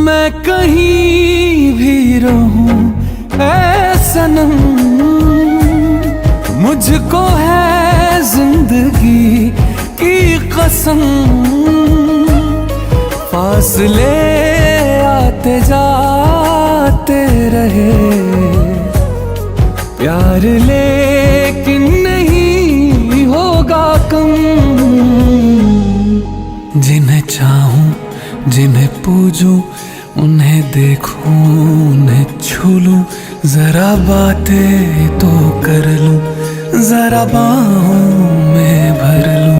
मैं कहीं भी रहूं ऐ सनम, मुझको है जिंदगी की कसम। फासले आते जाते रहे, प्यार लेकिन नहीं होगा कम। जिन्हें चाहूं, जिन्हें पूजूं, उन्हें देखूं, उन्हें छू लूं, जरा बातें तो कर लूं, जरा बाहों में भर